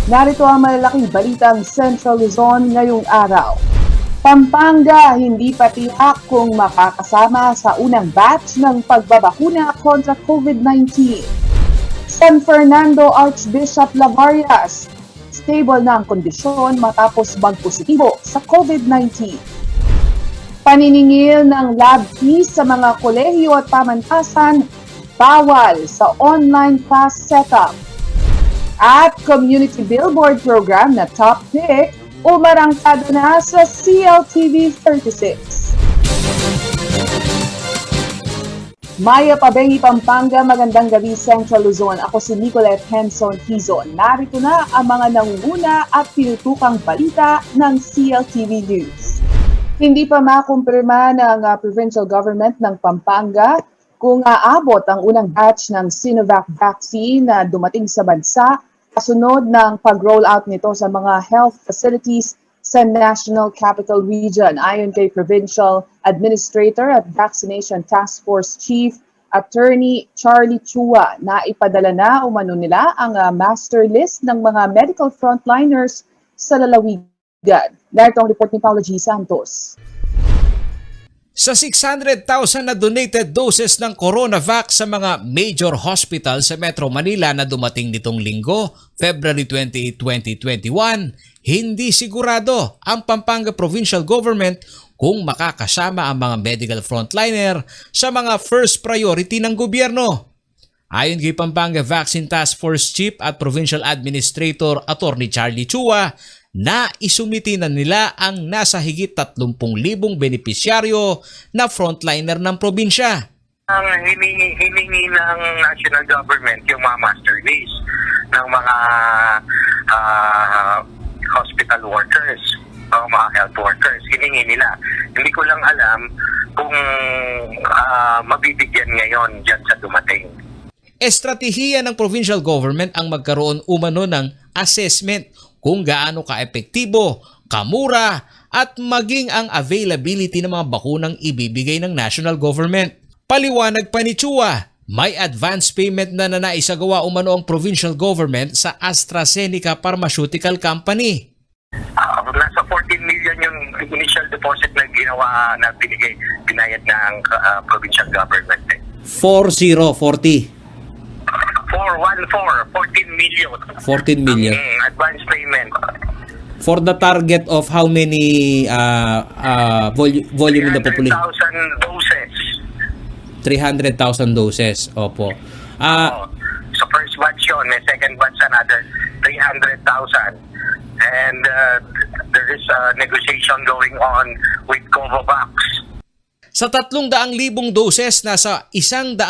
Narito ang malalaking balitang Central Luzon ngayong araw. Pampanga hindi pa tiyak kung makakasama sa unang batch ng pagbabakuna kontra COVID-19. San Fernando Archbishop Lavarias, stable na ang kondisyon matapos magpositibo sa COVID-19. Paniningil ng lab fees sa mga kolehiyo at pamantasan, bawal sa online class setup. At community billboard program na top pick, umarangkada na sa CLTV 36. Maya Pabengi, Pampanga, magandang gabi Central Luzon. Ako si Nicolette Henson Hizon. Narito na ang mga nangunguna at tinutukang balita ng CLTV News. Hindi pa makumpirma ng provincial government ng Pampanga kung aabot ang unang batch ng Sinovac vaccine na dumating sa bansa kasunod ng pag-roll out nito sa mga health facilities sa National Capital Region. Ayon kay Provincial Administrator at Vaccination Task Force Chief Attorney Charlie Chua, na ipadala na umano nila ang master list ng mga medical frontliners sa lalawigan. Narito ang report ni Paolo G. Santos. Sa 600,000 na donated doses ng CoronaVac sa mga major hospital sa Metro Manila na dumating nitong linggo, February 28, 2021, hindi sigurado ang Pampanga Provincial Government kung makakasama ang mga medical frontliner sa mga first priority ng gobyerno. Ayon kay Pampanga Vaccine Task Force Chief at Provincial Administrator Attorney Charlie Chua, na isumiti na nila ang nasa higit 30,000 benepisyaryo na frontliner ng probinsya. Ang hiningi ng national government yung mga master list ng mga hospital workers, mga health workers, hiningi nila. Hindi ko lang alam kung mabibigyan ngayon dyan sa dumating. Estratehiya ng provincial government ang magkaroon umano ng assessment kung gaano ka-epektibo, kamura, at maging ang availability ng mga bakunang ibibigay ng national government. Paliwanag pa ni Chua, may advance payment na naisagawa umano ang provincial government sa AstraZeneca Pharmaceutical Company. Nasa 14 million yung initial deposit na ginawa na binayad ng provincial government. 40. 14 million. 14 million. Advance payment. For the target of how many volume in the population? 300,000 doses. 300,000 doses. Opo. So first batch yun, may second batch another 300,000. And there is a negotiation going on with Covovax. Sa 300,000 doses, nasa 150,000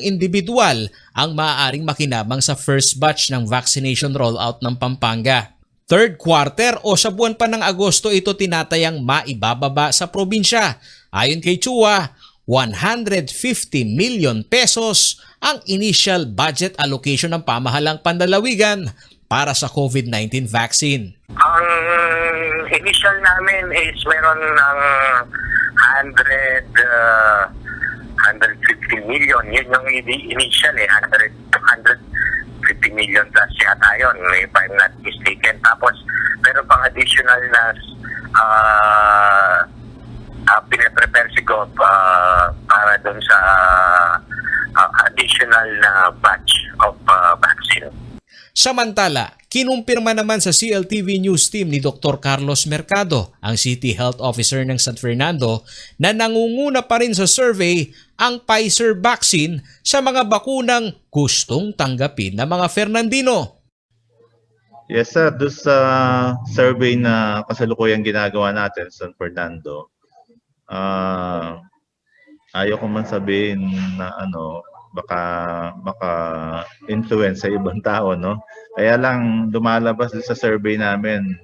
individual ang maaaring makinabang sa first batch ng vaccination rollout ng Pampanga. Third quarter o sa buwan pa ng Agosto ito tinatayang maibababa sa probinsya. Ayon kay Chua, 150 million pesos ang initial budget allocation ng pamahalang panlalawigan para sa COVID-19 vaccine. Ang initial namin is meron ng 150 million. Yun yung initial 150 million plus yata yun, if I'm not mistaken. Tapos meron pang additional na pinaprepare si Gov para dun sa additional na batch of vaccine. Samantala, kinumpirma naman sa CLTV News Team ni Dr. Carlos Mercado, ang City Health Officer ng San Fernando, na nangunguna pa rin sa survey ang Pfizer vaccine sa mga bakunang gustong tanggapin ng mga Fernandino. Yes sir, doon sa survey na kasalukuyang ginagawa natin sa San Fernando, ayaw ko man sabihin na baka influence sa ibang tao, no? Kaya lang lumalabas sa survey namin,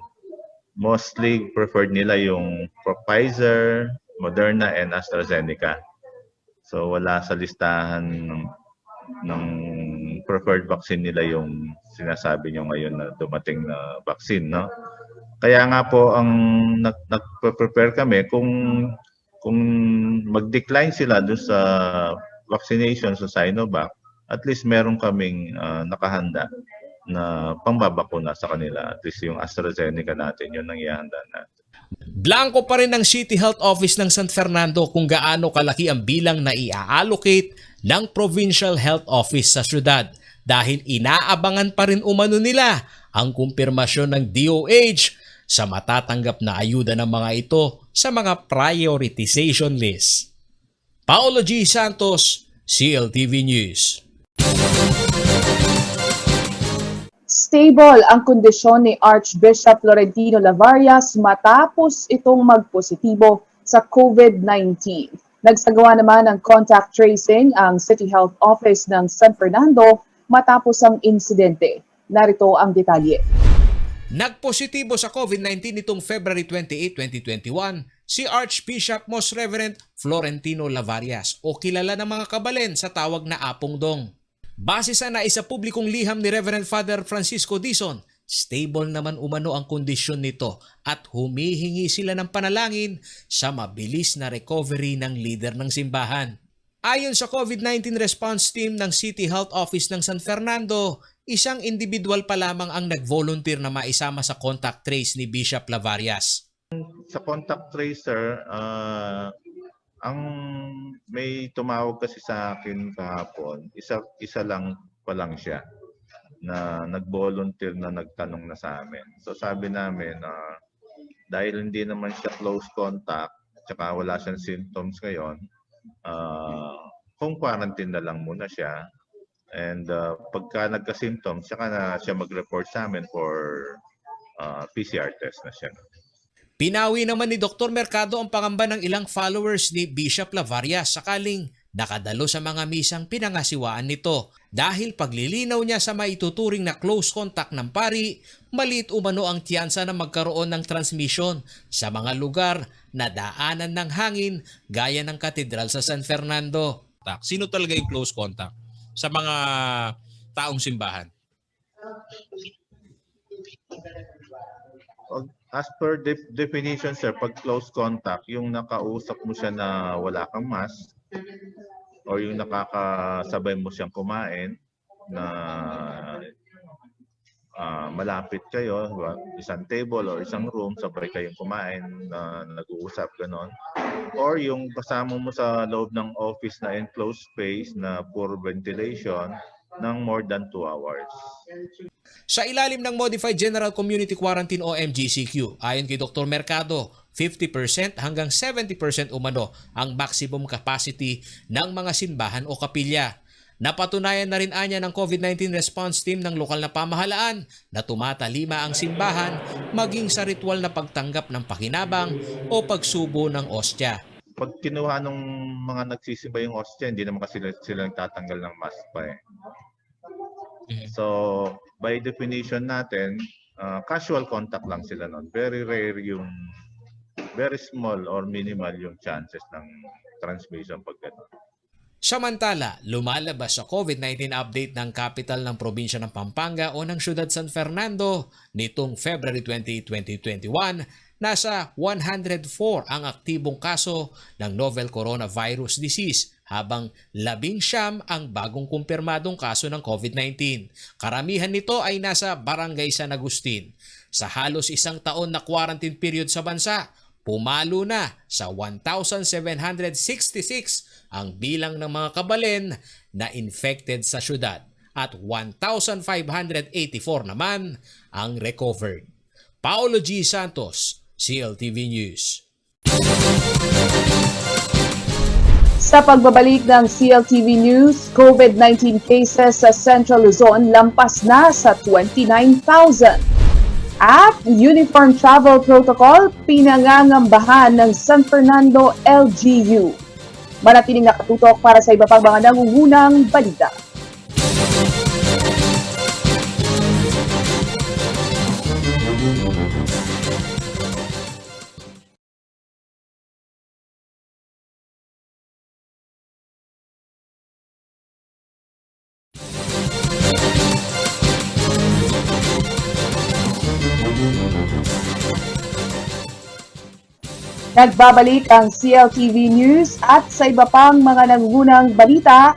mostly preferred nila yung Pfizer, Moderna, and AstraZeneca. So wala sa listahan ng preferred vaccine nila yung sinasabi nyo ngayon na dumating na vaccine, no? Kaya nga po ang nag-prepare kami kung mag-decline sila doon sa vaccination sa Sinovac, at least meron kaming nakahanda na pangbabakuna sa kanila. At least yung AstraZeneca natin, yun ang ihanda natin. Blanco pa rin ang City Health Office ng San Fernando kung gaano kalaki ang bilang na i-allocate ng Provincial Health Office sa syudad dahil inaabangan pa rin umano nila ang kumpirmasyon ng DOH sa matatanggap na ayuda ng mga ito sa mga prioritization list. Paolo G. Santos, CLTV News. Stable ang kondisyon ni Archbishop Florentino Lavarias matapos itong magpositibo sa COVID-19. Nagsagawa naman ng contact tracing ang City Health Office ng San Fernando matapos ang insidente. Narito ang detalye. Nagpositibo sa COVID-19 nitong February 28, 2021 si Archbishop Most Reverend Florentino Lavarias o kilala ng mga kabalen sa tawag na Apong Dong. Base sa naisa publikong liham ni Reverend Father Francisco Dizon, stable naman umano ang kondisyon nito at humihingi sila ng panalangin sa mabilis na recovery ng leader ng simbahan. Ayon sa COVID-19 response team ng City Health Office ng San Fernando, isang individual pa lamang ang nag-volunteer na maisama sa contact trace ni Bishop Lavarias. Sa contact tracer, ang may tumawag kasi sa akin kahapon, isa lang pa lang siya na nag-volunteer na nagtanong na sa amin. So sabi namin, dahil hindi naman siya close contact, tsaka wala siyang symptoms ngayon, home quarantine na lang muna siya. And pagka nagka-symptoms, tsaka na siya mag-report sa amin for PCR test na siya. Pinawi naman ni Dr. Mercado ang pangamba ng ilang followers ni Bishop Lavarias sakaling nakadalo sa mga misang pinangasiwaan nito dahil paglilinaw niya sa maituturing na close contact ng pari, maliit umano ang tiyansa na magkaroon ng transmission sa mga lugar na daanan ng hangin gaya ng katedral sa San Fernando. Sino talaga yung close contact sa mga taong simbahan? As per definition, sir, pag close contact, yung nakausap mo siya na wala kang mask or yung nakakasabay mo siyang kumain na malapit kayo, isang table or isang room, sabay kayong kumain na nag-uusap, ganon. Or yung kasama mo sa loob ng office na enclosed space na poor ventilation ng more than 2 hours. Sa ilalim ng Modified General Community Quarantine o MGCQ, ayon kay Dr. Mercado, 50% hanggang 70% umano ang maximum capacity ng mga simbahan o kapilya. Napatunayan na rin anya ng COVID-19 response team ng lokal na pamahalaan na tumatalima ang simbahan maging sa ritual na pagtanggap ng pakinabang o pagsubo ng ostya. Pag kinuha ng mga nagsisimba yung ostya, hindi naman kasi sila nagtatanggal ng mask pa eh. So, by definition natin, casual contact lang sila nun. Very rare yung, very small or minimal yung chances ng transmission pag gano'n. Samantala, lumalabas sa COVID-19 update ng capital ng probinsya ng Pampanga o ng siyudad San Fernando nitong February 20, 2021, nasa 104 ang aktibong kaso ng novel coronavirus disease habang 19 ang bagong kumpirmadong kaso ng COVID-19. Karamihan nito ay nasa Barangay San Agustin. Sa halos isang taon na quarantine period sa bansa, pumalo na sa 1,766 ang bilang ng mga kabalen na infected sa syudad at 1,584 naman ang recovered. Paolo G. Santos, CLTV News. Sa pagbabalik ng CLTV News, COVID-19 cases sa Central Luzon lampas na sa 29,000. At Uniform Travel Protocol pinangangambahan ng San Fernando LGU. Manatiling nakatutok para sa iba pang mga nangungunang balita. Nagbabalik ang CLTV News at sa iba pang mga nangungunang balita,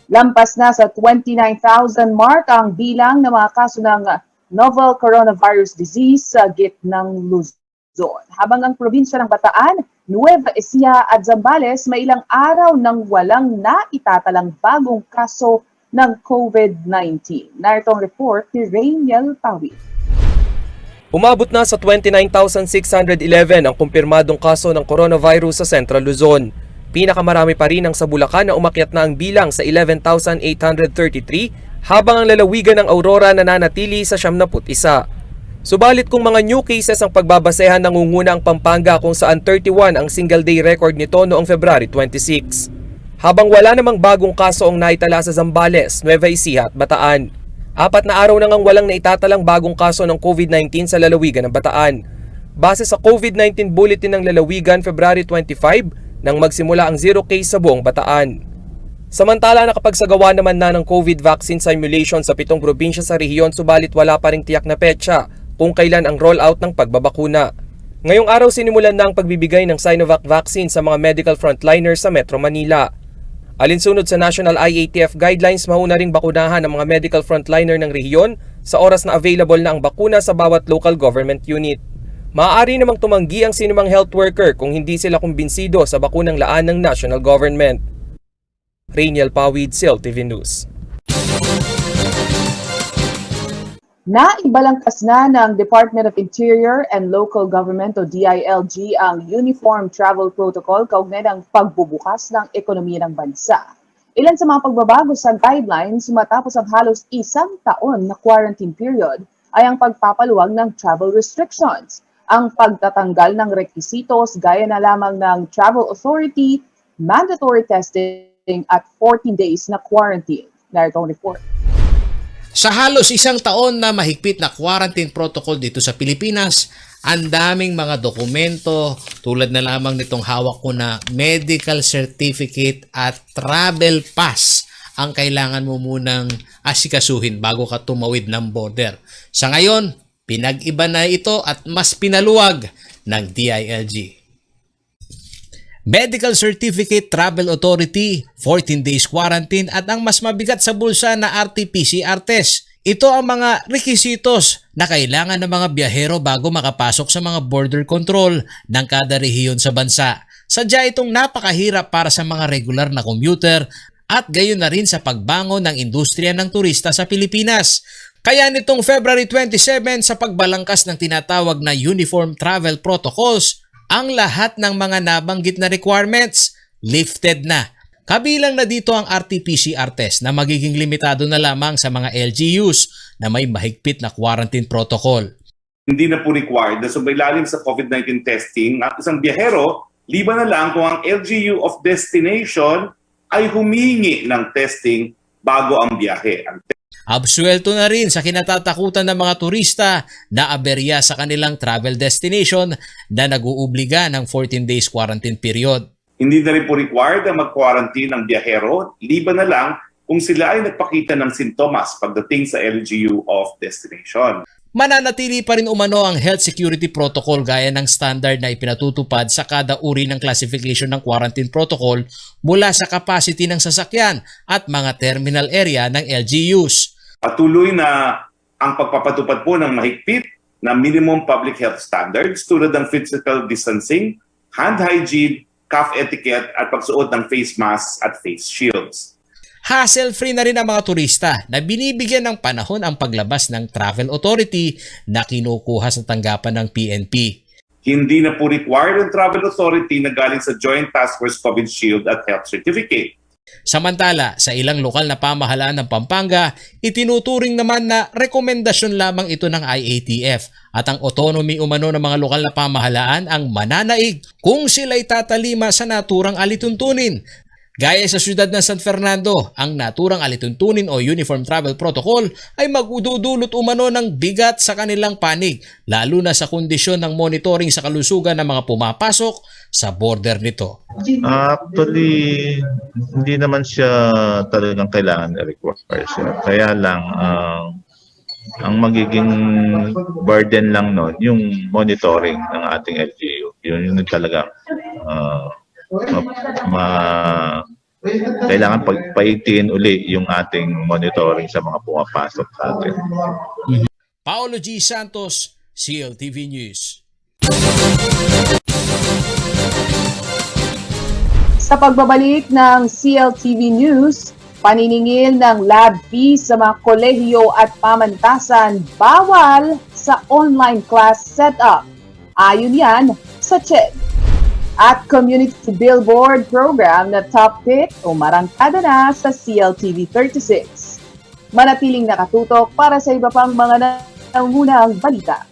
Lampas na sa 29,000 mark ang bilang ng mga kaso ng novel coronavirus disease sa gitnang Luzon. Habang ang probinsya ng Bataan, Nueva Ecija at Zambales may ilang araw nang walang naitatalang bagong kaso ng COVID-19. Narito ang report ni Rainiel Pawid. Umabot na sa 29,611 ang kumpirmadong kaso ng coronavirus sa Central Luzon. Pinakamarami pa rin ang sa Bulacan na umakyat na ang bilang sa 11,833 habang ang lalawigan ng Aurora nananatili sa 71. Subalit kung mga new cases ang pagbabasehan, nangunguna ang Pampanga kung saan 31 ang single day record nito noong February 26. Habang wala namang bagong kaso ang naitala sa Zambales, Nueva Ecija at Bataan. 4 na araw nang walang naitatalang bagong kaso ng COVID-19 sa lalawigan ng Bataan. Base sa COVID-19 bulletin ng lalawigan February 25, nang magsimula ang zero case sa buong Bataan. Samantala, nakapagsagawa naman na ng COVID vaccine simulation sa 7 probinsya sa rehiyon, subalit wala pa ring tiyak na petsa kung kailan ang rollout ng pagbabakuna. Ngayong araw sinimulan na ang pagbibigay ng Sinovac vaccine sa mga medical frontliners sa Metro Manila. Alinsunod sa National IATF guidelines, mauna ring bakunahan ang mga medical frontliner ng rehiyon sa oras na available na ang bakuna sa bawat local government unit. Maaari namang tumanggi ang sinumang health worker kung hindi sila kumbinsido sa bakunang laan ng national government. Rainiel Pawid, CLTV News. Naibalangkas na ng Department of Interior and Local Government o DILG ang Uniform Travel Protocol kaugnay ng pagbubukas ng ekonomiya ng bansa. Ilan sa mga pagbabago sa guidelines matapos ang halos 1 taon na quarantine period ay ang pagpapaluwag ng travel restrictions, ang pagtatanggal ng requisitos gaya na lamang ng travel authority, mandatory testing at 14 days na quarantine. Narito ang report. Sa halos 1 taon na mahigpit na quarantine protocol dito sa Pilipinas, ang daming mga dokumento tulad na lamang nitong hawak ko na medical certificate at travel pass ang kailangan mo munang asikasuhin bago ka tumawid ng border. Sa ngayon, pinag-iba na ito at mas pinaluwag ng DILG. Medical Certificate, Travel Authority, 14 days quarantine at ang mas mabigat sa bulsa na RT-PCR test. Ito ang mga requisitos na kailangan ng mga biyahero bago makapasok sa mga border control ng kada rehiyon sa bansa. Sadya itong napakahirap para sa mga regular na commuter at gayon na rin sa pagbangon ng industriya ng turista sa Pilipinas. Kaya nitong February 27 sa pagbalangkas ng tinatawag na Uniform Travel Protocols, ang lahat ng mga nabanggit na requirements lifted na. Kabilang na dito ang RT-PCR test na magiging limitado na lamang sa mga LGUs na may mahigpit na quarantine protocol. Hindi na po required na sumailalim sa COVID-19 testing at isang biyahero, liban na lang kung ang LGU of destination ay humingi ng testing bago ang biyahe. Absuelto na rin sa kinatatakutan ng mga turista na aberya sa kanilang travel destination na nag-uubliga ng 14 days quarantine period. Hindi na rin po required na mag-quarantine ang biyahero, liban na lang kung sila ay nagpakita ng sintomas pagdating sa LGU of destination. Mananatili pa rin umano ang health security protocol gaya ng standard na ipinatutupad sa kada uri ng classification ng quarantine protocol mula sa capacity ng sasakyan at mga terminal area ng LGUs. Patuloy na ang pagpapatupad po ng mahigpit na minimum public health standards tulad ng physical distancing, hand hygiene, cough etiquette at pagsuot ng face masks at face shields. Hassle-free na rin ang mga turista na binibigyan ng panahon ang paglabas ng travel authority na kinukuha sa tanggapan ng PNP. Hindi na po required ang travel authority na galing sa Joint Task Force COVID Shield at Health Certificate. Samantala, sa ilang lokal na pamahalaan ng Pampanga, itinuturing naman na rekomendasyon lamang ito ng IATF at ang autonomy umano ng mga lokal na pamahalaan ang mananaig kung sila'y tatalima sa naturang alituntunin. Gaya sa siyudad ng San Fernando, ang naturang alituntunin o Uniform Travel Protocol ay magdudulot umano ng bigat sa kanilang panig, lalo na sa kondisyon ng monitoring sa kalusugan ng mga pumapasok sa border nito. Actually, hindi naman siya talagang kailangan i-require siya. Kaya lang, ang magiging burden lang nun, yung monitoring ng ating LGU. Yun talagang kailangan pagpaitin uli yung ating monitoring sa mga pumapasok sa atin. Paolo G. Santos, CLTV News. Sa pagbabalik ng CLTV News, paniningil ng lab fees sa mga kolehiyo at pamantasan bawal sa online class setup. Ayon yan sa CHED. At community billboard program na top pick o marangkada na sa CLTV 36. Manatiling nakatutok para sa iba pang mga nangunang balita.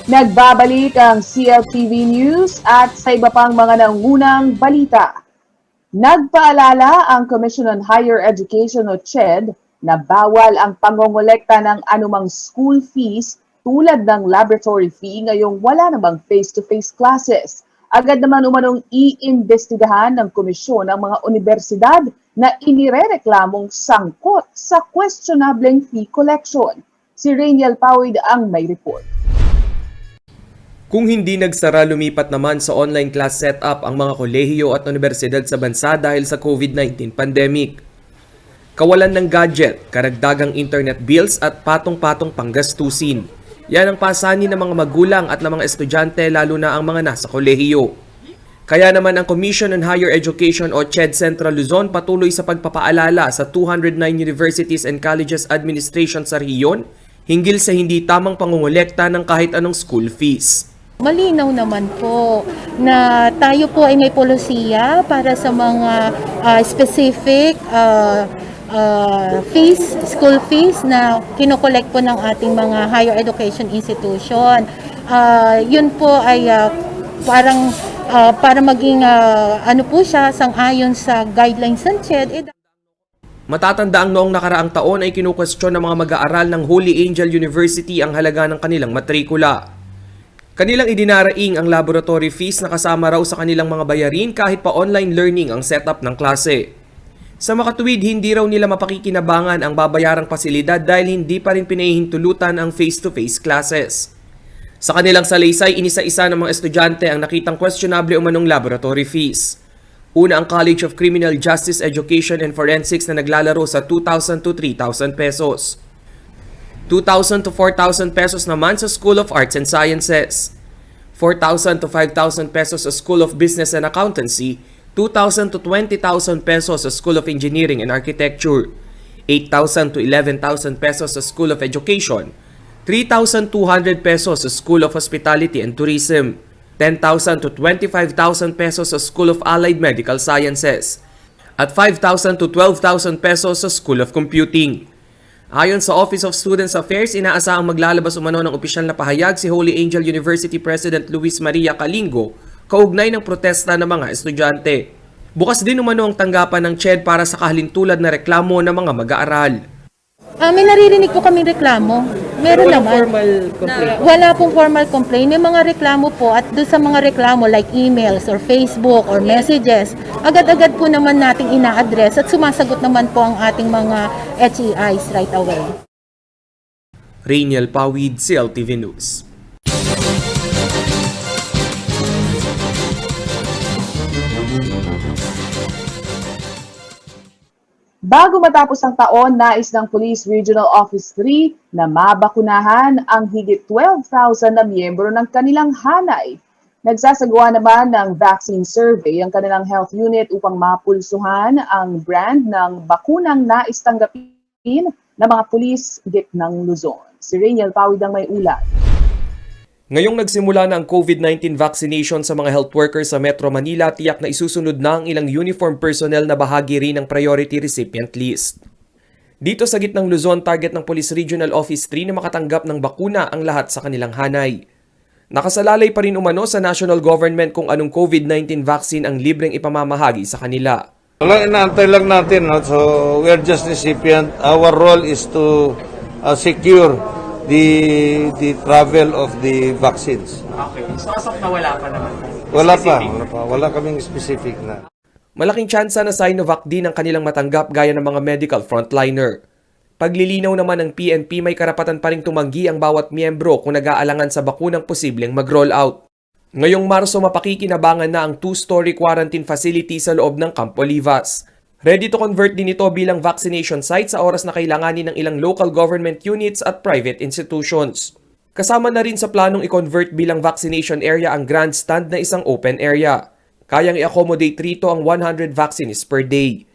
Nagbabalik ang CLTV News at sa iba pang mga nangunang balita. Nagpaalala ang Commission on Higher Education o CHED na bawal ang pangongolekta ng anumang school fees tulad ng laboratory fee ngayong wala namang face-to-face classes. Agad naman umanong iimbestigahan ng komisyon ang mga universidad na inirereklamong sangkot sa questionableng fee collection. Si Rainiel Pawid ang may report. Kung hindi nagsara, lumipat naman sa online class setup ang mga kolehiyo at universidad sa bansa dahil sa COVID-19 pandemic. Kawalan ng gadget, karagdagang internet bills at patong-patong panggastusin. Yan ang pasanin ng mga magulang at ng mga estudyante lalo na ang mga nasa kolehiyo. Kaya naman ang Commission on Higher Education o CHED Central Luzon patuloy sa pagpapaalala sa 209 universities and colleges administration sa rehiyon hinggil sa hindi tamang pangongolekta ng kahit anong school fees. Malinaw naman po na tayo po ay may polisiya para sa mga specific fees, school fees na kinokollect po ng ating mga higher education institution. Yun po ay para maging ano po siya, sang-ayon sa guidelines ng CHED. Matatandaang noong nakaraang taon ay kinukwestiyon ng mga mag-aaral ng Holy Angel University ang halaga ng kanilang matrikula. Kanilang idinaraing ang laboratory fees na kasama raw sa kanilang mga bayarin kahit pa online learning ang setup ng klase. Sa makatuwid, hindi raw nila mapakikinabangan ang babayarang pasilidad dahil hindi pa rin pinahihintulutan ang face-to-face classes. Sa kanilang salaysay, inisa-isa ng mga estudyante ang nakitang questionable umanong laboratory fees. Una ang College of Criminal Justice Education and Forensics na naglalaro sa 2,000 to 3,000 pesos. 2,000 to 4,000 pesos naman sa School of Arts and Sciences. 4,000 to 5,000 pesos sa School of Business and Accountancy. 2,000 to 20,000 pesos sa School of Engineering and Architecture. 8,000 to 11,000 pesos sa School of Education. 3,200 pesos sa School of Hospitality and Tourism. 10,000 to 25,000 pesos sa School of Allied Medical Sciences. At 5,000 to 12,000 pesos sa School of Computing. Ayon sa Office of Students Affairs, inaasahang maglalabas umano ng opisyal na pahayag si Holy Angel University President Luis Maria Calingo kaugnay ng protesta ng mga estudyante. Bukas din umano ang tanggapan ng CHED para sa kahalintulad na reklamo ng mga mag-aaral. May naririnig po kaming reklamo. Meron naman. Wala pong formal complaint. May mga reklamo po at doon sa mga reklamo like emails or Facebook or messages, agad-agad po naman nating ina-address at sumasagot naman po ang ating mga HEIs right away. Rainiel Pawid, CLTV News. Bago matapos ang taon, nais ng Police Regional Office 3 na mabakunahan ang higit 12,000 na miyembro ng kanilang hanay. Nagsasagawa naman ng vaccine survey ang kanilang health unit upang mapulsuhan ang brand ng bakunang nais tanggapin ng mga pulis gitnang Luzon. Si Rainiel Pawid ang may ulat. Ngayong nagsimula na ang COVID-19 vaccination sa mga health workers sa Metro Manila, tiyak na isusunod na ang ilang uniform personnel na bahagi rin ng priority recipient list. Dito sa gitnang Luzon, target ng Police Regional Office 3 na makatanggap ng bakuna ang lahat sa kanilang hanay. Nakasalalay pa rin umano sa national government kung anong COVID-19 vaccine ang libreng ipamamahagi sa kanila. Wala, inaantay lang natin. No? So, we're just recipient. Our role is to secure the travel of the vaccines. Okay. So, as of na wala pa naman. Wala pa. Wala kaming specific na. Malaking tsansa na Sinovac din ang kanilang matanggap gaya ng mga medical frontliner. Paglilinaw naman ng PNP, may karapatan pa rin tumanggi ang bawat miyembro kung nag-aalangan sa bakunang posibleng mag-roll out. Ngayong Marso, mapakikinabangan na ang 2-story quarantine facility sa loob ng Camp Olivas. Ready to convert din ito bilang vaccination site sa oras na kailanganin ng ilang local government units at private institutions. Kasama na rin sa planong i-convert bilang vaccination area ang grandstand na isang open area. Kayang i-accommodate rito ang 100 vaccines per day.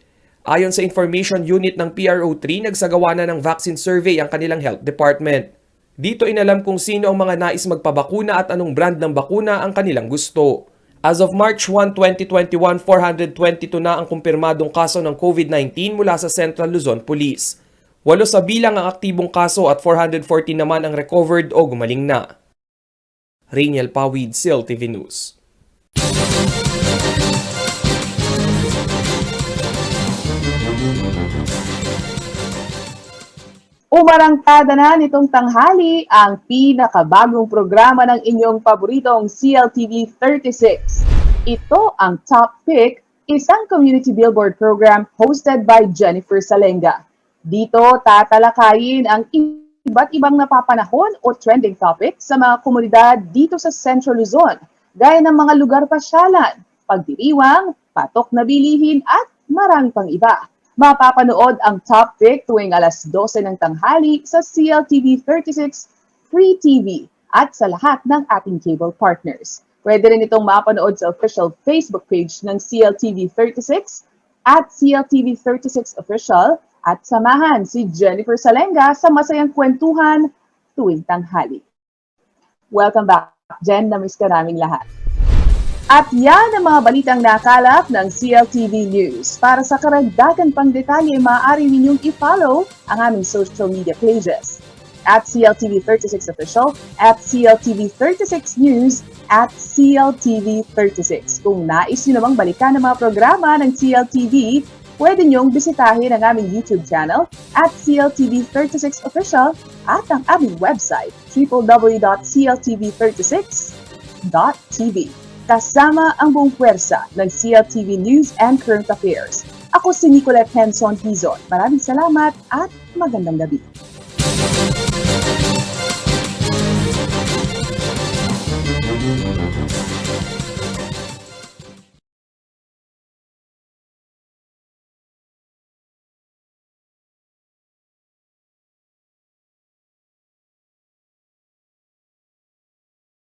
Ayon sa information unit ng PRO3, nagsagawa na ng vaccine survey ang kanilang health department. Dito inalam kung sino ang mga nais magpabakuna at anong brand ng bakuna ang kanilang gusto. As of March 1, 2021, 422 na ang kumpirmadong kaso ng COVID-19 mula sa Central Luzon Police. 8 sa bilang ang aktibong kaso at 414 naman ang recovered o gumaling na. Rainiel Pawid, CLTV News. Umarangkada na nitong tanghali ang pinakabagong programa ng inyong paboritong CLTV 36. Ito ang Top Pick, isang community billboard program hosted by Jennifer Salenga. Dito tatalakayin ang iba't ibang napapanahon o trending topic sa mga komunidad dito sa Central Luzon, gaya ng mga lugar pasyalan, pagdiriwang, patok na bilihin at marami pang iba. Mapapanood ang Top Pick tuwing alas 12 ng tanghali sa CLTV 36 Free TV at sa lahat ng ating cable partners. Pwede rin itong mapanood sa official Facebook page ng CLTV 36 at CLTV 36 Official at samahan si Jennifer Salenga sa masayang kwentuhan tuwing tanghali. Welcome back, Jen. Namiss ka naming lahat. At yan ang mga balitang nakalap ng CLTV News. Para sa karagdagan pang detalye, maaari ninyong i-follow ang aming social media pages. At CLTV 36 Official, at CLTV 36 News, at CLTV 36. Kung nais nyo namang balikan ang mga programa ng CLTV, pwede nyong bisitahin ang aming YouTube channel at CLTV 36 Official at ang aming website www.cltv36.tv. Kasama ang buong puwersa ng CLTV News and Current Affairs. Ako si Nicolette Henson Hizon. Maraming salamat at magandang gabi.